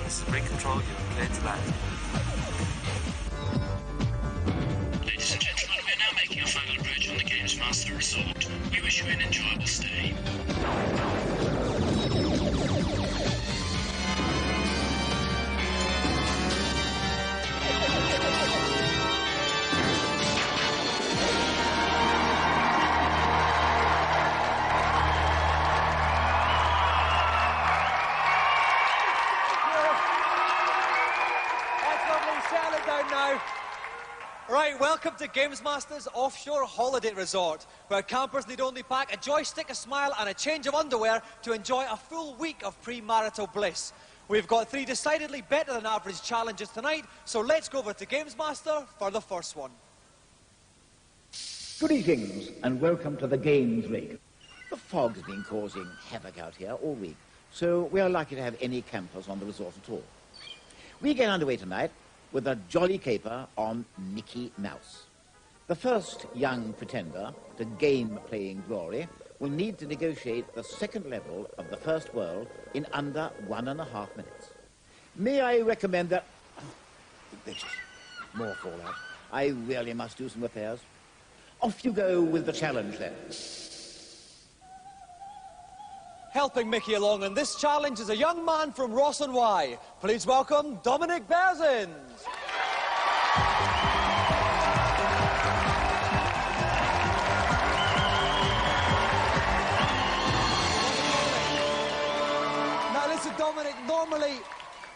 everyone, this is Brake Control, you're clear to land. Ladies and gentlemen, we are now making our final approach on the GamesMaster Resort. We wish you an enjoyable stay. Right, welcome to GamesMaster's Offshore Holiday Resort, where campers need only pack a joystick, a smile and a change of underwear to enjoy a full week of pre-marital bliss. We've got 3 decidedly better than average challenges tonight, so let's go over to GamesMaster for the first one. Greetings and welcome to the Games Rig. The fog's been causing havoc out here all week, so we are likely to have any campers on the resort at all. We get underway tonight with a jolly caper on Mickey Mouse. The first young pretender to game-playing glory will need to negotiate the second level of the first world in under 1.5 minutes. May I recommend that... Oh, more fallout. I really must do some repairs. Off you go with the challenge, then. Helping Mickey along in this challenge is a young man from Ross and Y. Please welcome Dominic Berzins. Now listen, Dominic,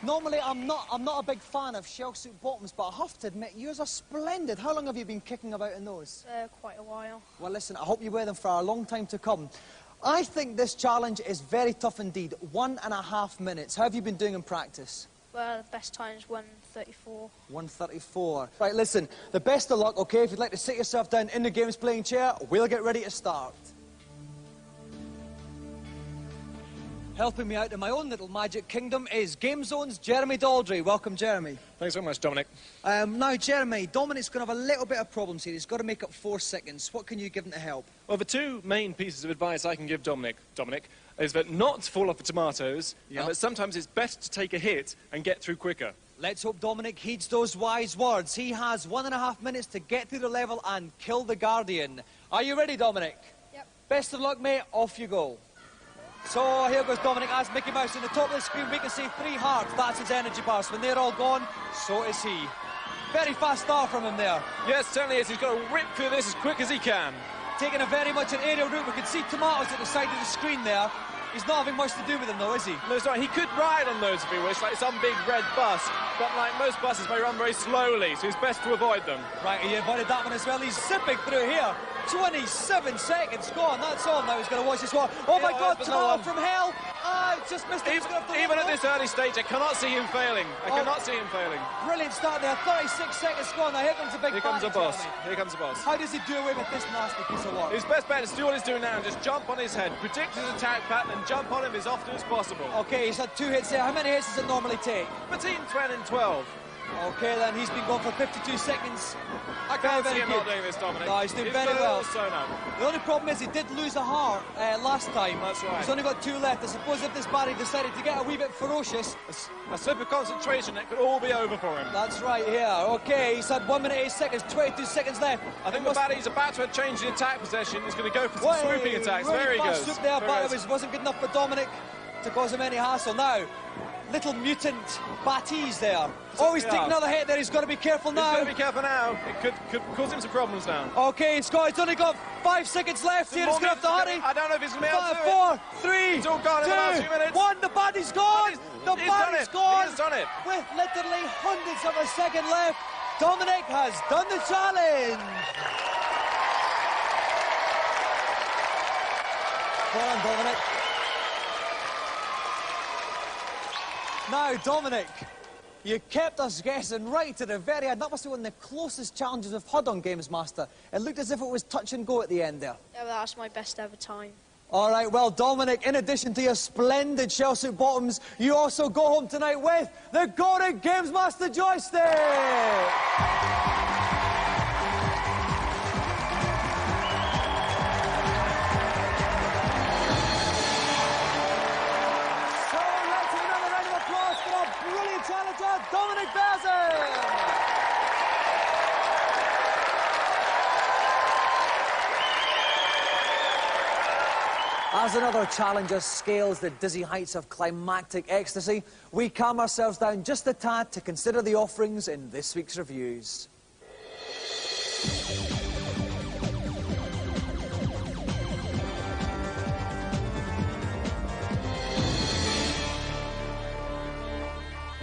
normally I'm not a big fan of shell suit bottoms, but I have to admit, yours are splendid. How long have you been kicking about in those? Quite a while. Well, listen, I hope you wear them for a long time to come. I think this challenge is very tough indeed. 1.5 minutes. How have you been doing in practice? Well, the best time is 1:34. 1:34. Right, listen, the best of luck, okay? If you'd like to sit yourself down in the games playing chair, we'll get ready to start. Helping me out in my own little magic kingdom is Game Zone's Jeremy Daldry. Welcome, Jeremy. Thanks very much, Dominic. Now, Jeremy, Dominic's going to have a little bit of problems here. He's got to make up 4 seconds. What can you give him to help? Well, the 2 main pieces of advice I can give Dominic, is that not to fall off the tomatoes, and that sometimes it's better to take a hit and get through quicker. Let's hope Dominic heeds those wise words. He has 1.5 minutes to get through the level and kill the Guardian. Are you ready, Dominic? Yep. Best of luck, mate. Off you go. So here goes Dominic as Mickey Mouse. In the top of the screen we can see 3 hearts. That's his energy bars. When they're all gone, so is he. Very fast start from him there. Yes, certainly is. He's got to rip through this as quick as he can. Taking a very much an aerial route. We can see tomatoes at the side of the screen there. He's not having much to do with them though, is he? No, sorry, he could ride on those if he wished, like some big red bus, but like most buses, they run very slowly, so it's best to avoid them. Right, he avoided that one as well. He's zipping through here. 27 seconds gone, that's all. Now he's going to watch this one. Oh my God, tomato from hell! Just missed it. Even at this early stage, I cannot see him failing. I cannot see him failing. Brilliant start there. 36 seconds gone. Now here comes a big Here comes a boss. Here comes a boss. How does he do away with this nasty piece of work? His best bet is to do what he's doing now and just jump on his head, predict his attack pattern and jump on him as often as possible. Okay, he's had 2 hits there. How many hits does it normally take? Between 10 and 12. Okay, then he's been going for 52 seconds. I can't see him not doing this, Dominic. No, he's doing very well. Up. The only problem is he did lose a heart last time. That's right. He's only got 2 left. I suppose if this Barry decided to get a wee bit ferocious... A slip of concentration, it could all be over for him. That's right, yeah. Okay, he's had 1 minute 8 seconds, 22 seconds left. I think the Barry's about to change the attack possession. He's going to go for some swooping attacks. Really Very good. Swoop there, but it wasn't good enough for Dominic to cause him any hassle. Now, little mutant Batties there. Oh, he's taking another hit there. He's got to be careful now. He's got to be careful now. It could cause him some problems now. Okay, he's only got 5 seconds left here. He's going to have to hurry. I don't know if he's going to be able to do 4, 3, It's all gone in the last few minutes. 1. The Battie's gone. The Battie's gone. He's done it. With literally hundreds of a second left, Dominic has done the challenge. Well done, Dominic. Now, Dominic, you kept us guessing right to the very end. That must be one of the closest challenges we've had on GamesMaster. It looked as if it was touch and go at the end there. Yeah, well, that's my best ever time. All right, well, Dominic, in addition to your splendid shell suit bottoms, you also go home tonight with the golden GamesMaster joystick! Dominic Berzin! As another challenger scales the dizzy heights of climactic ecstasy, we calm ourselves down just a tad to consider the offerings in this week's reviews.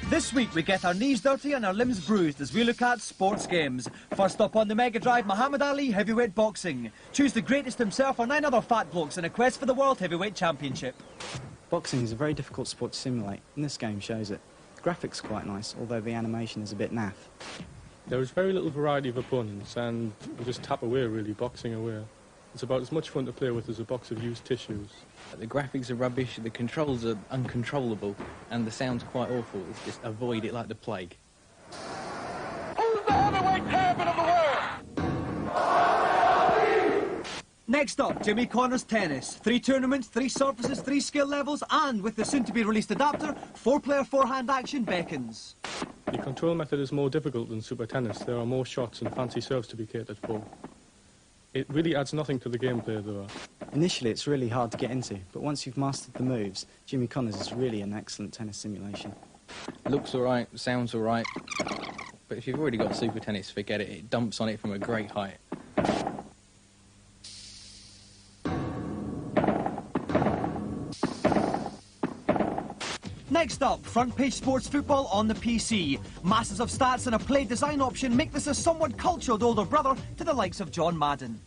This week we get our knees dirty and our limbs bruised as we look at sports games. First up on the Mega Drive, Muhammad Ali Heavyweight Boxing. Choose the greatest himself or 9 other fat blokes in a quest for the World Heavyweight Championship. Boxing is a very difficult sport to simulate, and this game shows it. The graphics are quite nice, although the animation is a bit naff. There is very little variety of opponents, and you just tap away, really, boxing away. It's about as much fun to play with as a box of used tissues. The graphics are rubbish, the controls are uncontrollable, and the sound's quite awful. It's just avoid it like the plague. Who's the heavyweight champion of the world? Next up, Jimmy Connors Tennis. 3 tournaments, 3 surfaces, 3 skill levels, and with the soon-to-be-released adapter, 4-player forehand action beckons. The control method is more difficult than Super Tennis. There are more shots and fancy serves to be catered for. It really adds nothing to the gameplay, though. Initially, it's really hard to get into, but once you've mastered the moves, Jimmy Connors is really an excellent tennis simulation. Looks alright, sounds alright, but if you've already got Super Tennis, forget it. It dumps on it from a great height. Next up, front-page sports football on the PC. Masses of stats and a play design option make this a somewhat cultured older brother to the likes of John Madden.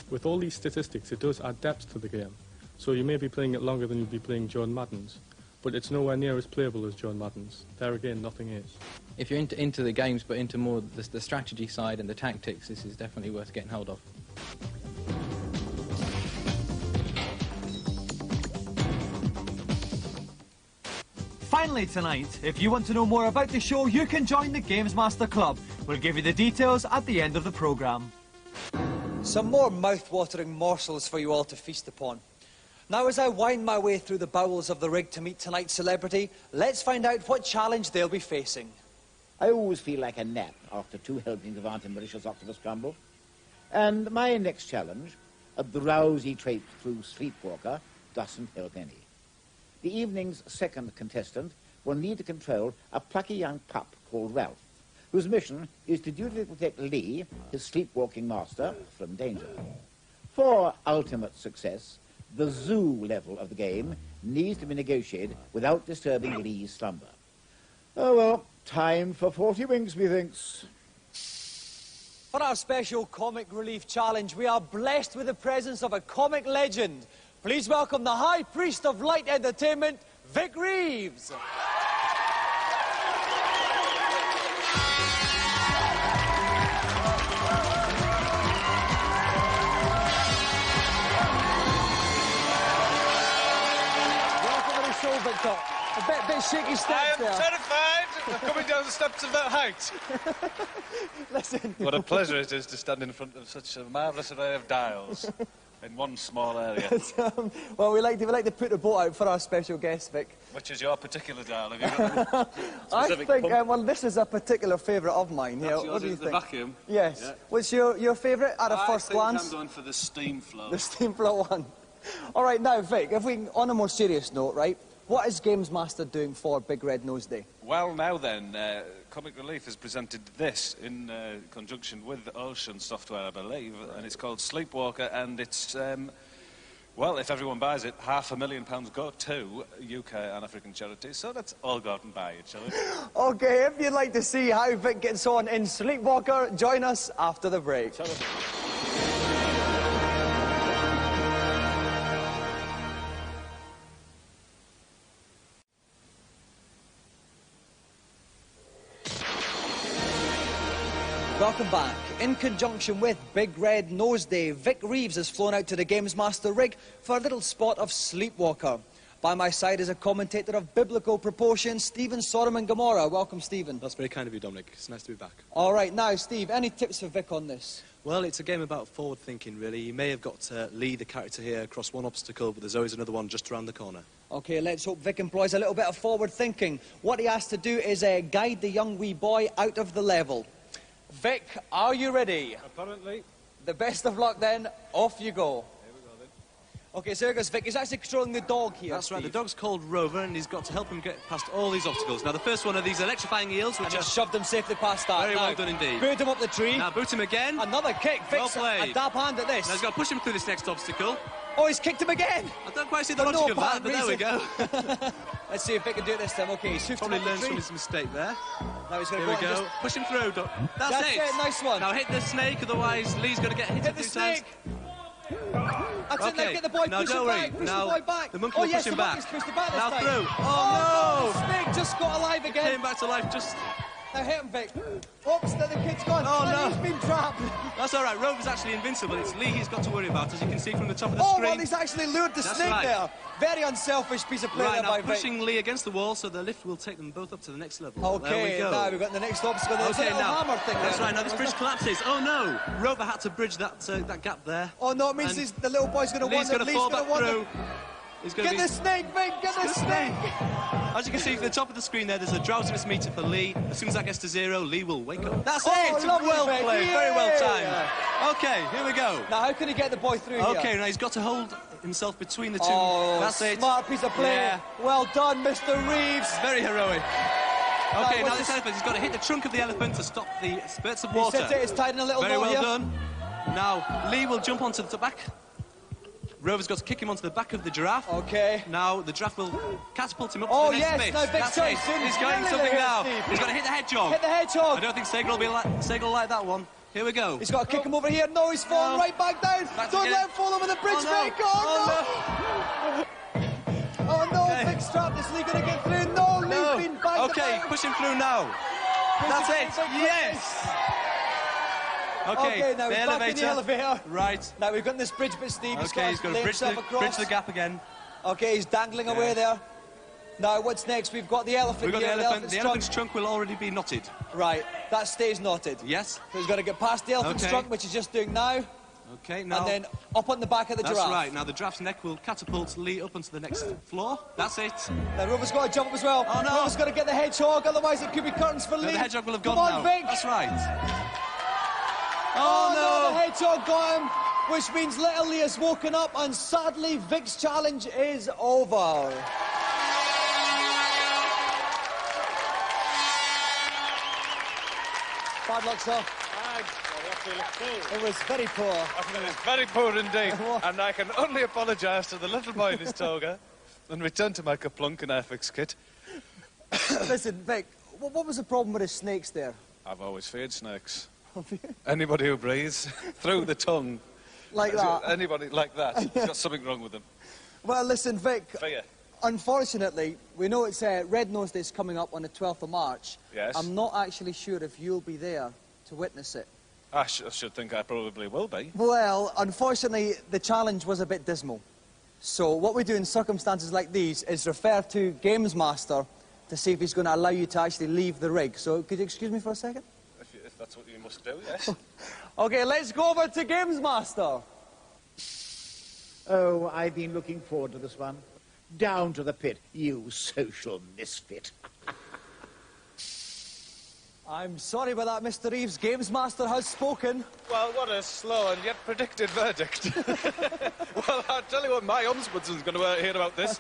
With all these statistics, it does add depth to the game. So you may be playing it longer than you'd be playing John Madden's, but it's nowhere near as playable as John Madden's. There again, nothing is. If you're into the games, but into more the strategy side and the tactics, this is definitely worth getting hold of. Finally tonight, if you want to know more about the show, you can join the GamesMaster Club. We'll give you the details at the end of the programme. Some more mouth-watering morsels for you all to feast upon. Now, as I wind my way through the bowels of the rig to meet tonight's celebrity, let's find out what challenge they'll be facing. I always feel like a gnat after 2 helpings of Auntie Mauritius octopus crumble. And my next challenge, a drowsy traip through Sleepwalker, doesn't help any. The evening's second contestant will need to control a plucky young pup called Ralph, whose mission is to dutifully protect Lee, his sleepwalking master, from danger. For ultimate success, the zoo level of the game needs to be negotiated without disturbing Lee's slumber. Oh, well, time for 40 winks, methinks. For our special comic relief challenge, we are blessed with the presence of a comic legend. Please welcome the High Priest of Light Entertainment, Vic Reeves. Welcome to the show, Victor. A bit shaky steps there. I am terrified of coming down the steps of that height. Listen. What a pleasure it is to stand in front of such a marvellous array of dials in one small area. Well, we like to put the boat out for our special guest, Vic. Which is your particular dial? Have you got a I specific think, pump? well, this is a particular favourite of mine. That's What do you the think? vacuum? Yes. Yeah. What's your favourite at a first glance? I think I'm going for the steam flow. The steam flow one. All right, now, Vic, if we, on a more serious note, right, what is GamesMaster doing for Big Red Nose Day? Well, now then, Comic Relief has presented this in conjunction with Ocean Software, I believe, and it's called Sleepwalker, and it's, well, if everyone buys it, £500,000 go to UK and African charities, so let's all go out and buy it, shall we? OK, if you'd like to see how Vic gets on in Sleepwalker, join us after the break. Welcome back. In conjunction with Big Red Nose Day, Vic Reeves has flown out to the GamesMaster rig for a little spot of Sleepwalker. By my side is a commentator of biblical proportions, Stephen Sodom and Gomorrah. Welcome, Stephen. That's very kind of you, Dominic. It's nice to be back. All right, now, Steve, any tips for Vic on this? Well, it's a game about forward thinking, really. You may have got to lead the character here across one obstacle, but there's always another one just around the corner. Okay, let's hope Vic employs a little bit of forward thinking. What he has to do is guide the young wee boy out of the level. Vic, are you ready? Apparently. The best of luck then, off you go. Okay, so here goes Vic. He's actually controlling the dog here. That's right, the Steve. dog's called Rover, and he's got to help him get past all these obstacles. Now, the first one are these electrifying eels, which And are... he's shoved him safely past that. Very Now, well done indeed. Boot him up the tree. Now, boot him again. Another kick. Vic's Well played. a dab hand at this. Now, he's got to push him through this next obstacle. Oh, he's kicked him again. I don't quite see the For logic no of that, apparent but there we reason. go. Let's see if Vic can do it this time. Okay, he's hoofed him Probably up the learns tree. from his mistake there. Now he's going Here to we go. go. And Push him through. That's That's it, nice one. Now hit the snake, otherwise Lee's going to get hit hit a the few times. snake. That's it, now Okay. get the boy, Now, push him don't worry. back, push Now, the boy back. the monkey Oh will yes, push him the back. monkey's pushed him back this Now time. through. Oh Oh, no, the snake just got alive It again. came back to life just... Now hit him, Vic. Oops, now the kid's gone. Oh, And no. he's been trapped. That's all right. Rover's actually invincible. It's Lee he's got to worry about, as you can see from the top of the Oh, screen. well, he's actually lured the That's snake right. there. Very unselfish piece of play Right, there now by Vic. pushing Lee against the wall, so the lift will take them both up to the next level. There Okay, we go. now we've got the next obstacle. There's a Okay, little now, hammer thing that's there. right, now this bridge collapses. Oh no! Rover had to bridge that gap there. Oh no, it means And the little boy's going to Lee's want it. going to fall back through. He's going Get to be... the snake, Vic, get the snake. As you can see from the top of the screen there, there's a drowsiness meter for Lee. As soon as that gets to 0, Lee will wake up. That's Oh, it! lovely, Well Vic. played, very well Yeah. timed. Okay, here we go. Now, how can he get the boy through here? Okay, now he's got to hold himself between the two. Oh, That's it. smart piece of play. Yeah. Well done, Mr. Reeves. Very heroic. Okay, now what's this this- elephant, he's got to hit the trunk of the elephant to stop the spurts of He water. said it's tied in a little Very knot well here. done. Now, Lee will jump onto the back. Rover's got to kick him onto the back of the giraffe. Okay. Now, the giraffe will catapult him up Oh, to the next yes, bit. now Vic's That's trying it. to He's going really something hit now. Steve. He's got to hit the hedgehog. Hit the hedgehog. I don't think Sagal will like that one. Here we go. He's got to kick him over here. No, he's falling No. right back down. Back Don't again. let him fall over the bridge, Oh, no. Vic. Oh, no. Oh, no, Okay. Vic's trapped. Is Lee going to get through? No, No. Lee's been banged Okay, about. push him through now. That's him it. through, Vic, Yes. Okay, now the he's back in the elevator. Right. Now we've got this bridge bit, Steve. Okay, he's got lay to bridge himself across. the gap again. Okay, he's dangling away there. Now, what's next? We've got the elephant We've got here. the elephant. The trunk. elephant's trunk will already be knotted. Right, that stays knotted. Yes. So he's got to get past the elephant's Okay. trunk, which he's just doing now, Okay, now... and then up on the back of the That's giraffe. right. Now the giraffe's neck will catapult Lee up onto the next floor. That's it. Now Rover's got to jump up as well. Oh, no. Rover's got to get the hedgehog, otherwise it could be curtains for No, Lee. the hedgehog will have Come gone on, now. Vic. That's right. Oh, no, the no! hedgehog got him, which means little Lee has woken up, and sadly Vic's challenge is over. Bad luck, sir. It was very poor. I think it is very poor indeed, and I can only apologise to the little boy in his toga and return to my Kaplunk and Airfix kit. Listen, Vic, what was the problem with the snakes there? I've always feared snakes. Anybody who breathes through the tongue, Like that? anybody like that, has got something wrong with them. Well, listen, Vic, Fear. unfortunately, we know it's Red Nose Day's coming up on the 12th of March. Yes. I'm not actually sure if you'll be there to witness it. I should think I probably will be. Well, unfortunately, the challenge was a bit dismal. So what we do in circumstances like these is refer to GamesMaster to see if he's going to allow you to actually leave the rig. So could you excuse me for a second? If that's what you must do, yes. Okay, let's go over to GamesMaster. Oh, I've been looking forward to this one. Down to the pit, you social misfit. I'm sorry about that, Mr. Reeves. GamesMaster has spoken. Well, what a slow and yet predicted verdict. Well, I'll tell you what, my ombudsman's going to hear about this.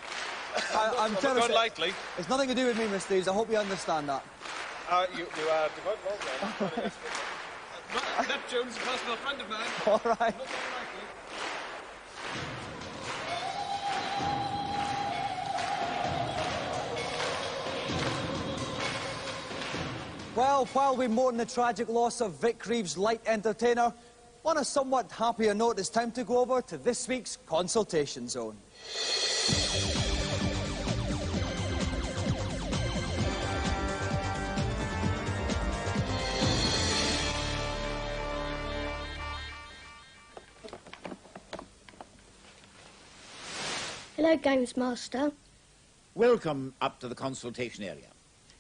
I'm not terrible. going lightly. It's nothing to do with me, Mr. Reeves. I hope you understand that. You are devout, well then. Neptune's a personal friend of mine. All right. Well, while we mourn the tragic loss of Vic Reeves' light entertainer, on a somewhat happier note, it's time to go over to this week's Consultation Zone. Hello, GamesMaster. Welcome up to the consultation area.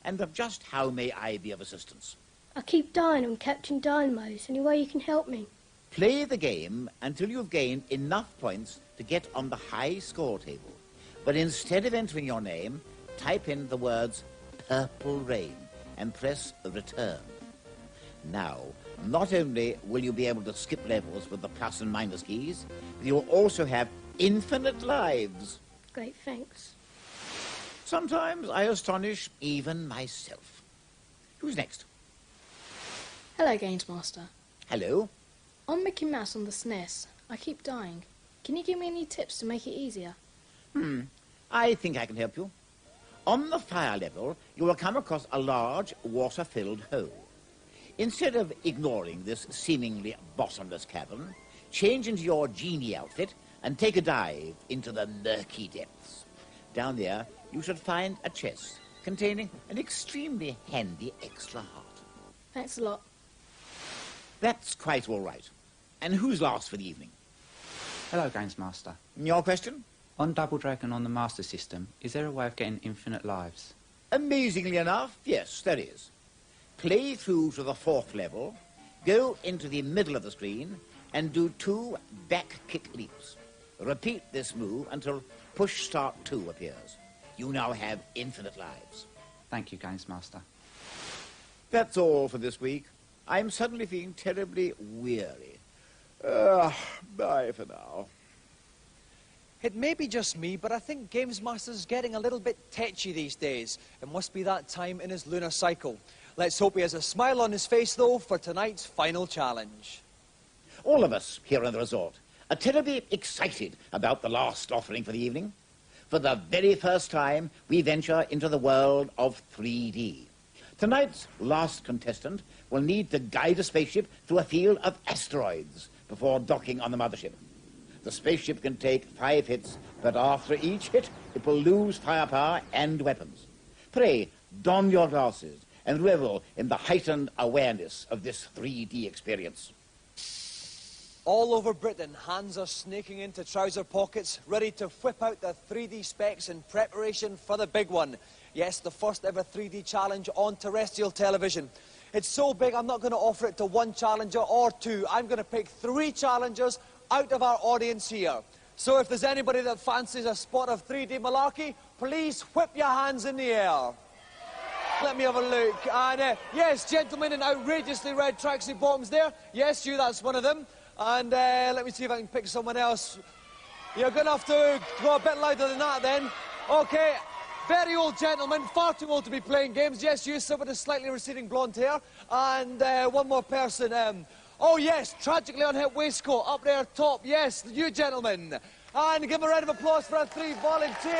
And just how may I be of assistance? I keep dying on Captain Dynamo's. Any way you can help me? Play the game until you've gained enough points to get on the high score table. But instead of entering your name, type in the words Purple Rain and press return. Now, not only will you be able to skip levels with the plus and minus keys, but you'll also have infinite lives. Great, thanks. Sometimes I astonish even myself. Who's next? Hello, GamesMaster. Hello. On Mickey Mouse on the SNES, I keep dying. Can you give me any tips to make it easier? I think I can help you. On the fire level, you will come across a large water-filled hole. Instead of ignoring this seemingly bottomless cavern, change into your genie outfit and take a dive into the murky depths. Down there, you should find a chest containing an extremely handy extra heart. Thanks a lot. That's quite all right. And who's last for the evening? Hello, GamesMaster. Your question? On Double Dragon on the Master System, is there a way of getting infinite lives? Amazingly enough, yes, there is. Play through to the 4th level, go into the middle of the screen, and do 2 back kick leaps. Repeat this move until push start 2 appears. You now have infinite lives. Thank you, GamesMaster. That's all for this week. I'm suddenly feeling terribly weary. Bye for now. It may be just me, but I think GamesMaster's getting a little bit tetchy these days. It must be that time in his lunar cycle. Let's hope he has a smile on his face, though, for tonight's final challenge. All of us here at the resort are terribly excited about the last offering for the evening. For the very first time, we venture into the world of 3D. Tonight's last contestant will need to guide a spaceship through a field of asteroids before docking on the mothership. The spaceship can take 5 hits, but after each hit, it will lose firepower and weapons. Pray, don your glasses and revel in the heightened awareness of this 3D experience. All over Britain, hands are snaking into trouser pockets, ready to whip out the 3D specs in preparation for the big one. Yes, the first ever 3D challenge on terrestrial television. It's so big, I'm not going to offer it to 1 challenger or 2. I'm going to pick 3 challengers out of our audience here. So if there's anybody that fancies a spot of 3D malarkey, please whip your hands in the air. Let me have a look. And yes, gentlemen in outrageously red tracksuit bottoms there. Yes, you, that's one of them. And let me see if I can pick someone else. You're going to have to go a bit louder than that then. Okay, very old gentleman, far too old to be playing games. Yes, you, sir, with a slightly receding blonde hair. And one more person. Oh, yes, tragically unhit waistcoat up there top. Yes, you gentlemen. And give a round of applause for our 3 volunteers.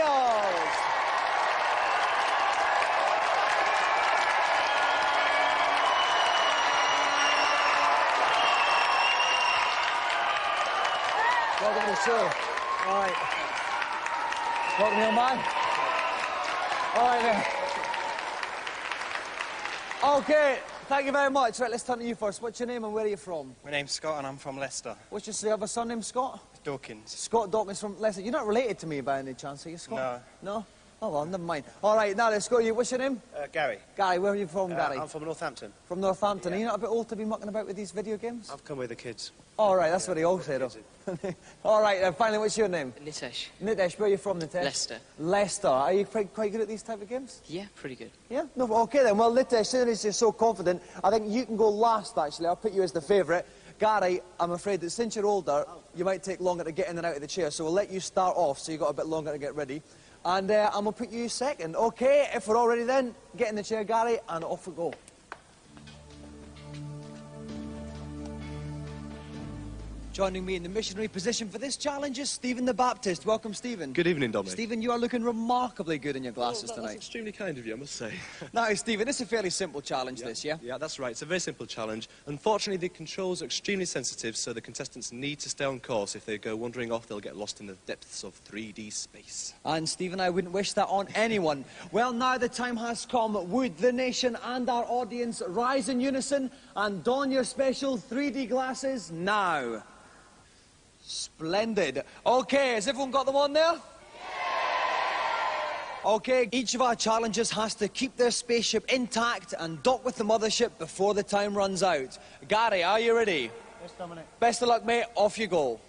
Welcome to the show. All right. Welcome, young man. All right, then. Okay, thank you very much. Right, let's turn to you first. What's your name and where are you from? My name's Scott and I'm from Leicester. What's your other surname, Scott? Dawkins. Scott Dawkins from Leicester. You're not related to me by any chance, are you, Scott? No. No? Oh, well, never mind. All right, now let's go. What's your name? Gary. Gary, where are you from, Gary? I'm from Northampton. From Northampton. Yeah. Are you not a bit old to be mucking about with these video games? I've come with the kids. All right, that's what they all say, though. All right, and finally, what's your name? Nitesh. Nitesh, where are you from, Nitesh? Leicester. Leicester. Are you quite good at these type of games? Yeah, pretty good. Yeah? No, okay then. Well, Nitesh, since you're so confident, I think you can go last, actually. I'll put you as the favourite. Gary, I'm afraid that since you're older, you might take longer to get in and out of the chair, so we'll let you start off so you've got a bit longer to get ready. And I'm going to put you second. Okay, if we're all ready then, get in the chair, Gary, and off we go. Joining me in the missionary position for this challenge is Stephen the Baptist. Welcome, Stephen. Good evening, Dominic. Stephen, you are looking remarkably good in your glasses tonight. That's extremely kind of you, I must say. Now, Stephen, it's a fairly simple challenge, this, yeah? Yeah, that's right. It's a very simple challenge. Unfortunately, the controls are extremely sensitive, so the contestants need to stay on course. If they go wandering off, they'll get lost in the depths of 3D space. And, Stephen, I wouldn't wish that on anyone. Well, now the time has come. Would the nation and our audience rise in unison and don your special 3D glasses now? Splendid. Okay, has everyone got them on there? Okay, each of our challengers has to keep their spaceship intact and dock with the mothership before the time runs out. Gary, are you ready? Yes, Dominic. Best of luck, mate. Off you go.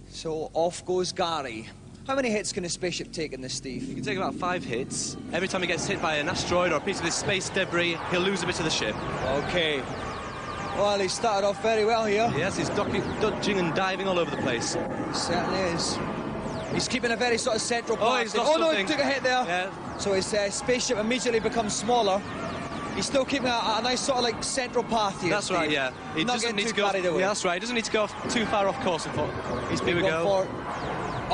So, off goes Gary. How many hits can a spaceship take in this, Steve? He can take about 5 hits. Every time he gets hit by an asteroid or a piece of this space debris, he'll lose a bit of the ship. Okay. Well, he started off very well here. Yes, he's dodging and diving all over the place. He certainly is. He's keeping a very sort of central path. Oh, he's lost no, he something. took a hit there. Yeah. So his spaceship immediately becomes smaller. He's still keeping a nice sort of like central path here. That's right, yeah. He not doesn't getting need too to go. carried away. Yeah, that's right. He doesn't need to go too far off course. He's Here we been go. going for.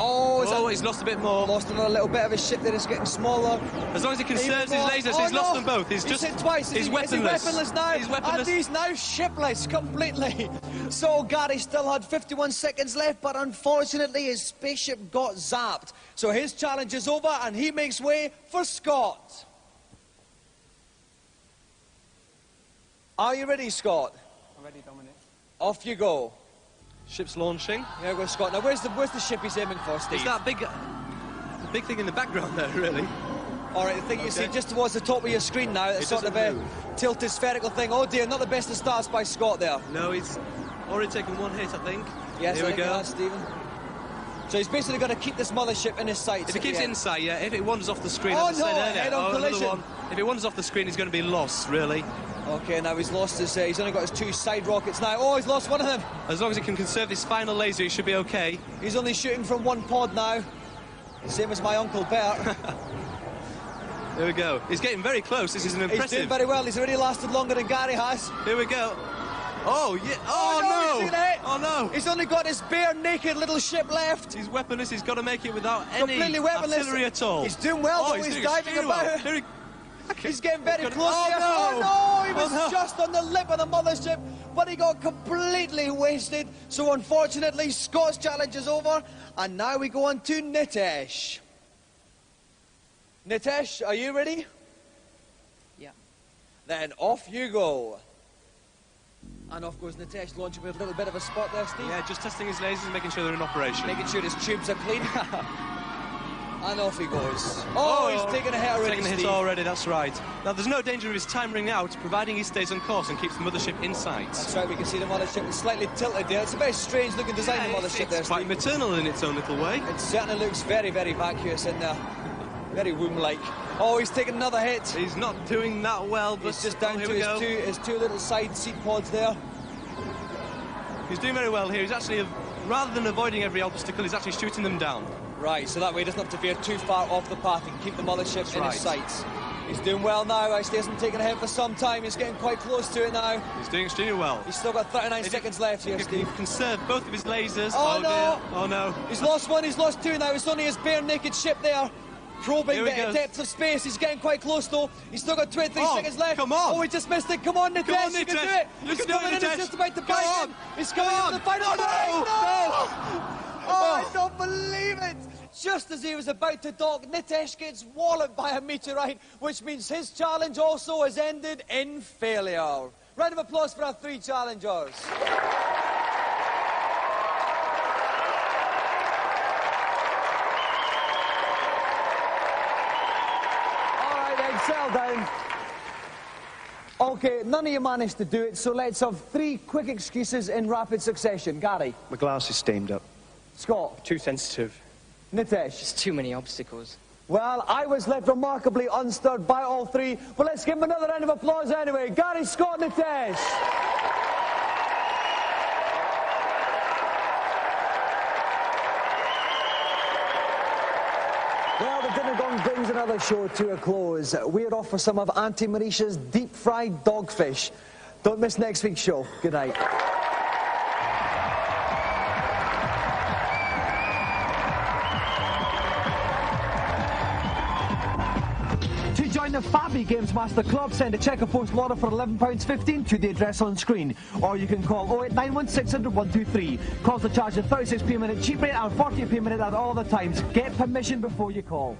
Oh, he's lost a bit more. Lost another little bit of his ship that is getting smaller. As long as he conserves his lasers, he's lost them both. He's hit twice. He's weaponless. Is he weaponless now? He's weaponless. And he's now shipless completely. So Gary still had 51 seconds left, but unfortunately his spaceship got zapped. So his challenge is over, and he makes way for Scott. Are you ready, Scott? I'm ready, Dominic. Off you go. Ship's launching. There goes Scott. Now, where's the ship he's aiming for, Steve? It's that big thing in the background there, really. All right, the thing you see just towards the top of your screen now, that sort of tilted spherical thing. Oh dear, not the best of starts by Scott there. No, he's already taken 1 hit, I think. Yes, Here we go. That, Stephen. So he's basically got to keep this mothership in his sights. If he keeps it in sight, yeah. If it wanders off the screen, Oh, as I no, said earlier, head-on collision. another one. If it wanders off the screen, he's going to be lost, really. Okay, now he's lost his. He's only got his 2 side rockets now. Oh, he's lost one of them. As long as he can conserve this final laser, he should be okay. He's only shooting from 1 pod now. Same as my Uncle Bert. There we go. He's getting very close. This is an impressive. He's doing very well. He's already lasted longer than Gary has. Here we go. Oh, yeah. Oh, no. Oh, no. He's only got his bare naked little ship left. He's weaponless. He's got to make it without Completely any weaponless. artillery at all. He's doing well, though. He's diving about. Well. He's getting very close Oh, here. no. Oh, no. He was just on the lip of the mothership, but he got completely wasted. So, unfortunately, Scott's challenge is over. And now we go on to Nitesh. Nitesh, are you ready? Yeah. Then off you go. And off goes Nitesh, launching with a little bit of a spot there, Steve. Yeah, just testing his lasers and making sure they're in operation. Making sure his tubes are clean. And off he goes. Oh, he's taking a hit already, Taking a hit Steve. already, that's right. Now, there's no danger of his time running out, providing he stays on course and keeps the mothership in sight. That's right, we can see the mothership is slightly tilted there. It's a very strange looking design, the mothership there, It's quite Steve. maternal in its own little way. It certainly looks very, very vacuous in there. Very womb-like. Oh, he's taking another hit. He's not doing that well, but He's just down here to we go. his two little side seat pods there. He's doing very well here. He's actually, rather than avoiding every obstacle, he's actually shooting them down. Right, so that way he doesn't have to veer too far off the path. He can keep the mothership in his sights. He's doing well now. Actually, hasn't taken a hit for some time. He's getting quite close to it now. He's doing extremely well. He's still got 39 seconds left here, Steve. He conserved both of his lasers. Oh, dear. no. Oh, no. He's lost one, he's lost 2 now. It's only his bare naked ship there. Probing Here the he goes. depths of space. He's getting quite close, though. He's still got 23 seconds left. Come on. Oh, he just missed it. Come on, Nitesh. Come on, You can Nitesh. do it. You He's can do it, coming in. Nitesh. He's just about to Come bite on. him. He's coming in for the final Oh, no. Oh, I don't believe it. Just as he was about to dock, Nitesh gets walloped by a meteorite, which means his challenge also has ended in failure. Round of applause for our 3 challengers. Settle down. Okay, none of you managed to do it, so let's have 3 quick excuses in rapid succession. Gary. My glass is steamed up. Scott. Too sensitive. Nitesh. There's too many obstacles. Well, I was left remarkably unstirred by all 3, but let's give him another round of applause anyway. Gary, Scott, Nitesh. Well, the dinner gong brings another show to a close. We're off for some of Auntie Marisha's deep-fried dogfish. Don't miss next week's show. Good night. To join the Fabby GamesMaster Club, send a cheque or post order for £11.15 to the address on screen. Or you can call 0891 600 123. Calls are charged at 36p a minute cheap rate and 40p a minute at all other times. Get permission before you call.